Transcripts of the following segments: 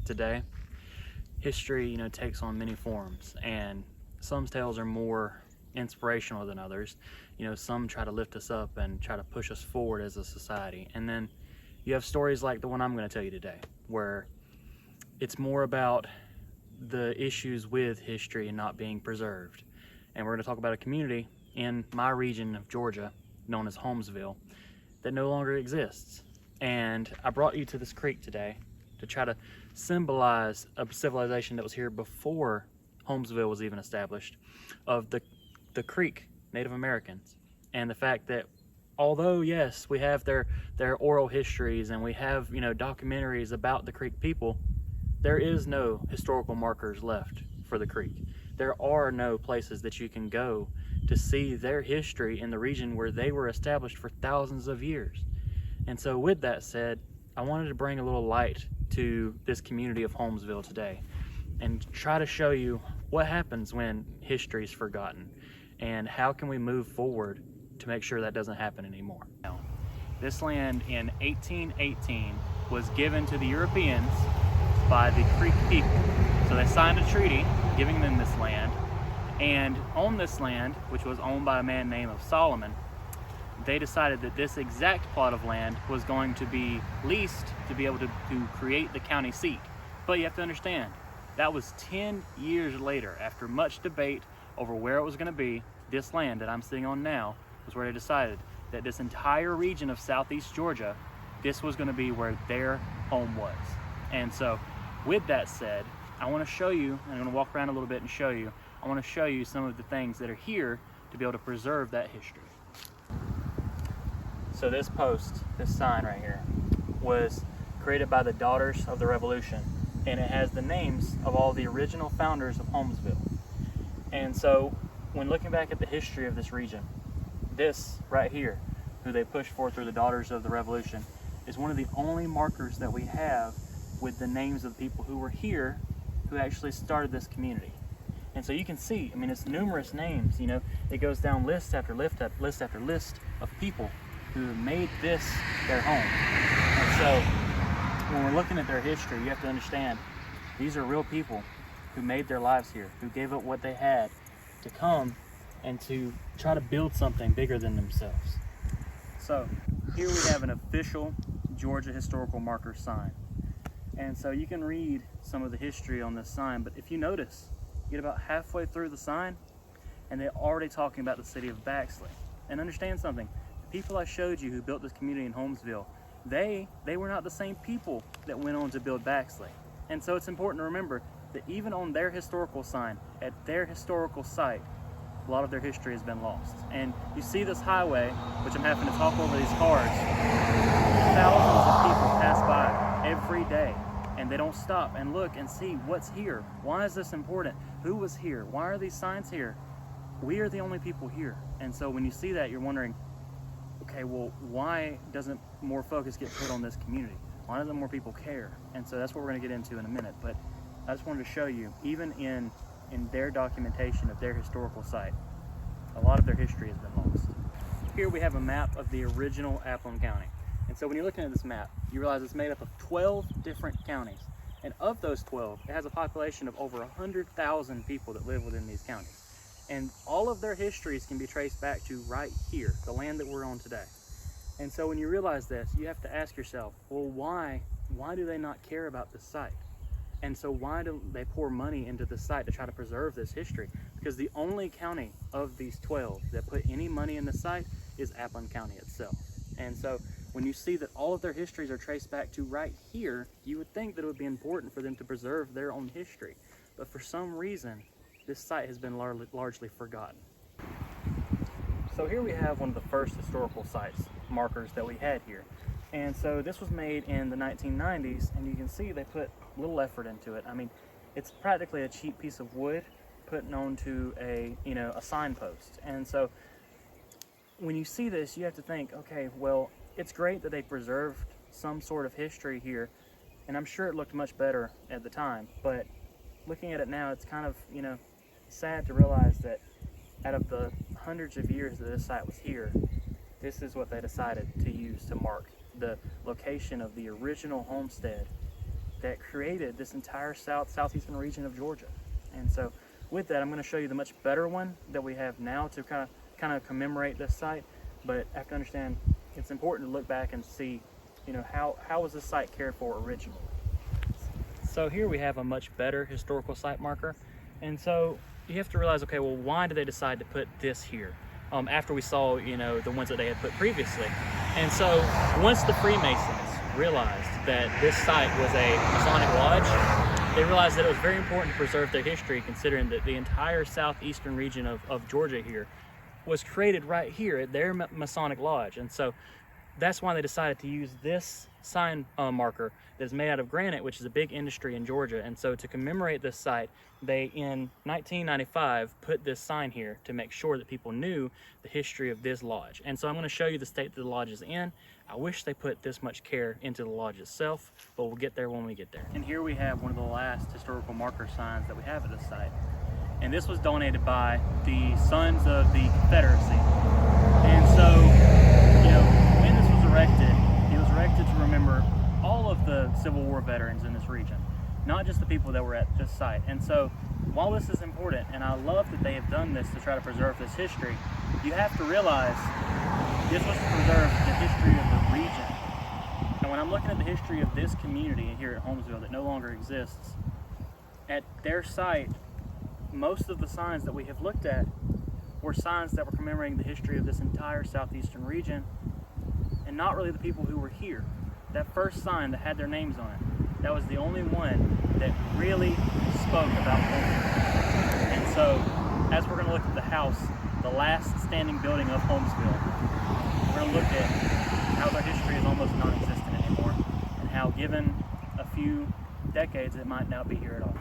today, history, takes on many forms, and some tales are more inspirational than others. Some try to lift us up and try to push us forward as a society. And then you have stories like the one I'm going to tell you today, where it's more about the issues with history and not being preserved. And we're going to talk about a community in my region of Georgia known as Holmesville that no longer exists. And I brought you to this creek today to try to symbolize a civilization that was here before Holmesville was even established, of the Creek Native Americans, and the fact that although yes, we have their oral histories and we have documentaries about the Creek people, there is no historical markers left for the Creek. There are no places that you can go to see their history in the region where they were established for thousands of years. And so with that said, I wanted to bring a little light to this community of Holmesville today and try to show you what happens when history is forgotten and how can we move forward to make sure that doesn't happen anymore. Now, this land in 1818 was given to the Europeans by the Creek people. So they signed a treaty giving them this land, and on this land, which was owned by a man named Solomon, they decided that this exact plot of land was going to be leased to be able to create the county seat. But you have to understand, that was 10 years later, after much debate over where it was going to be. This land that I'm sitting on now was where they decided that this entire region of southeast Georgia, this was going to be where their home was. And so with that said, I want to show you, I'm going to walk around a little bit and show you, I want to show you some of the things that are here to be able to preserve that history. So this post, this sign right here, was created by the Daughters of the Revolution, and it has the names of all the original founders of Holmesville. And so when looking back at the history of this region, this right here, who they pushed for through the Daughters of the Revolution, is one of the only markers that we have with the names of the people who were here who actually started this community. And so you can see, it's numerous names, it goes down list after list after list of people who made this their home. And so when we're looking at their history, you have to understand these are real people who made their lives here, who gave up what they had to come and to try to build something bigger than themselves. So here we have an official Georgia historical marker sign. And so you can read some of the history on this sign, but if you notice, you get about halfway through the sign and they're already talking about the city of Baxley. And understand something, the people I showed you who built this community in Holmesville, they were not the same people that went on to build Baxley. And so it's important to remember that even on their historical sign, at their historical site, a lot of their history has been lost. And you see this highway, which I'm having to talk over these cars, thousands of people pass by every day, and they don't stop and look and see what's here. Why is this important? Who was here? Why are these signs here? We are the only people here. And so when you see that, you're wondering, okay, well, why doesn't more focus get put on this community? Why doesn't more people care? And so that's what we're going to get into in a minute. But I just wanted to show you, even in their documentation of their historical site, a lot of their history has been lost. Here we have a map of the original Appleton County. And so when you're looking at this map, you realize it's made up of 12 different counties. And of those 12, it has a population of over 100,000 people that live within these counties. And all of their histories can be traced back to right here, the land that we're on today. And so when you realize this, you have to ask yourself, well, why do they not care about this site? And so why do they pour money into this site to try to preserve this history? Because the only county of these 12 that put any money in the site is Appleton County itself. And so when you see that all of their histories are traced back to right here, you would think that it would be important for them to preserve their own history. But for some reason, this site has been largely forgotten. So here we have one of the first historical sites markers that we had here. And so this was made in the 1990s, and you can see they put little effort into it. It's practically a cheap piece of wood put onto a signpost. And so when you see this, you have to think, okay, well, it's great that they preserved some sort of history here, and I'm sure it looked much better at the time, but looking at it now, it's kind of, sad to realize that out of the hundreds of years that this site was here, this is what they decided to use to mark the location of the original homestead that created this entire southeastern region of Georgia. And so with that, I'm going to show you the much better one that we have now to kind of commemorate this site. But I have to understand it's important to look back and see, you know, how was this site cared for originally. So here we have a much better historical site marker. And so you have to realize, okay, well, why did they decide to put this here? After we saw, you know, the ones that they had put previously. And so once the Freemasons realized that this site was a Masonic lodge, they realized that it was very important to preserve their history, considering that the entire southeastern region of Georgia here was created right here at their Masonic lodge. And so that's why they decided to use this sign marker that is made out of granite, which is a big industry in Georgia. And so to commemorate this site, they in 1995 put this sign here to make sure that people knew the history of this lodge. And so I'm going to show you the state that the lodge is in. I wish they put this much care into the lodge itself, but we'll get there when we get there. And here we have one of the last historical marker signs that we have at this site. And this was donated by the Sons of the Confederacy. And so, you know, when this was erected, it was erected to remember all of the Civil War veterans in this region, not just the people that were at this site. And so while this is important, and I love that they have done this to try to preserve this history, you have to realize this was to preserve the history of the region. And when I'm looking at the history of this community here at Holmesville that no longer exists, at their site, most of the signs that we have looked at were signs that were commemorating the history of this entire southeastern region, and not really the people who were here. That first sign that had their names on it, that was the only one that really spoke about Holmesville. And so, as we're going to look at the house, the last standing building of Holmesville, we're going to look at how their history is almost non-existent anymore, and how, given a few decades, it might not be here at all.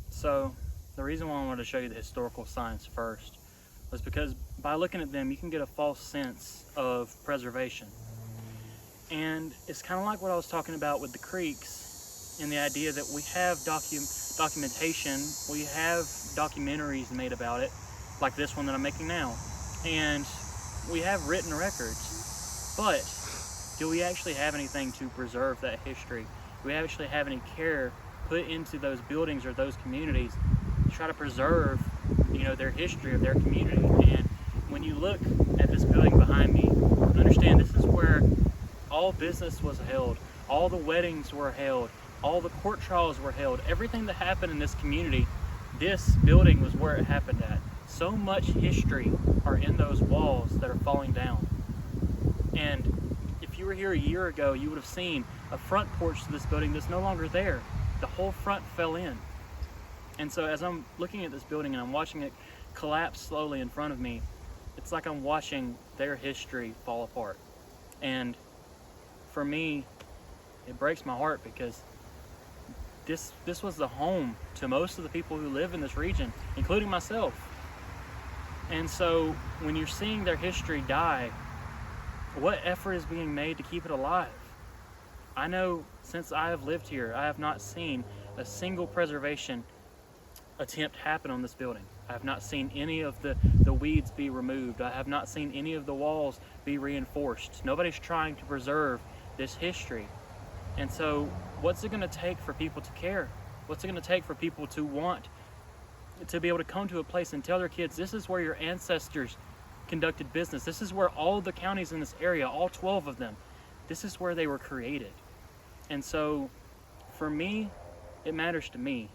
So the reason why I wanted to show you the historical signs first was because by looking at them, you can get a false sense of preservation. And it's kind of like what I was talking about with the creeks, in the idea that we have documentation, we have documentaries made about it, like this one that I'm making now, and we have written records, but do we actually have anything to preserve that history? Do we actually have any care put into those buildings or those communities to try to preserve, you know, their history of their community? And when you look at this building behind me, understand this is where all business was held, all the weddings were held, all the court trials were held. Everything that happened in this community, this building was where it happened at. So much history are in those walls that are falling down. And if you were here a year ago, you would have seen a front porch to this building that's no longer there. The whole front fell in. And so as I'm looking at this building and I'm watching it collapse slowly in front of me, it's like I'm watching their history fall apart. And for me, it breaks my heart, because this was the home to most of the people who live in this region, including myself. And so when you're seeing their history die, what effort is being made to keep it alive? I know since I have lived here, I have not seen a single preservation attempt happen on this building. I have not seen any of the weeds be removed. I have not seen any of the walls be reinforced. Nobody's trying to preserve this history. And so what's it going to take for people to care? What's it going to take for people to want to be able to come to a place and tell their kids, this is where your ancestors conducted business. This is where all the counties in this area, all 12 of them, this is where they were created. And so for me, it matters to me.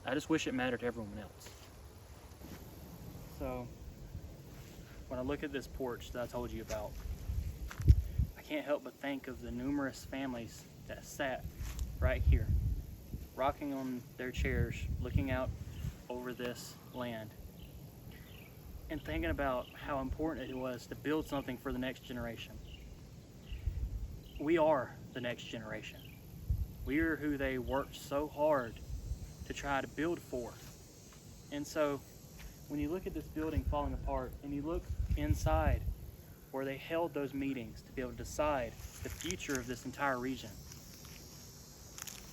I just wish it mattered to everyone else. So when I look at this porch that I told you about, I can't help but think of the numerous families that sat right here, rocking on their chairs, looking out over this land, and thinking about how important it was to build something for the next generation. We are the next generation. We are who they worked so hard to try to build for. And so when you look at this building falling apart and you look inside where they held those meetings to be able to decide the future of this entire region,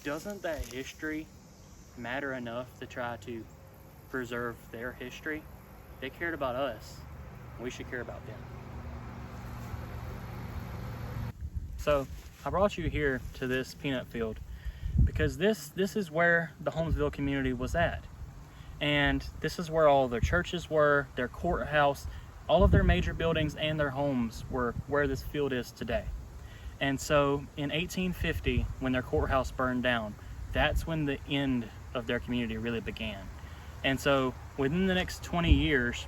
doesn't that history matter enough to try to preserve their history. They cared about us. We should care about them. So I brought you here to this peanut field because this is where the Holmesville community was at. And this is where all their churches were, their courthouse, all of their major buildings and their homes were where this field is today. And so in 1850, when their courthouse burned down, that's when the end of their community really began. And so within the next 20 years,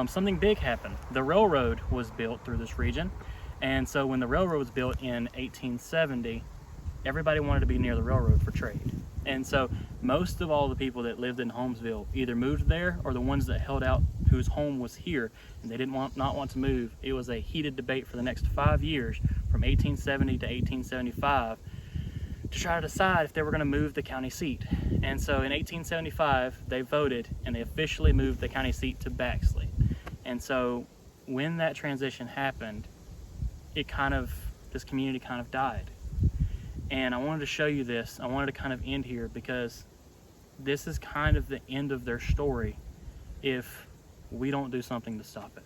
something big happened. The railroad was built through this region. And so when the railroad was built in 1870, everybody wanted to be near the railroad for trade. And so most of all the people that lived in Holmesville either moved there, or the ones that held out whose home was here and they didn't want to move. It was a heated debate for the next 5 years, from 1870 to 1875, to try to decide if they were going to move the county seat. And so in 1875 they voted and they officially moved the county seat to Baxley. And so when that transition happened, this community kind of died. And I wanted to show you this. I wanted to kind of end here because this is kind of the end of their story if we don't do something to stop it.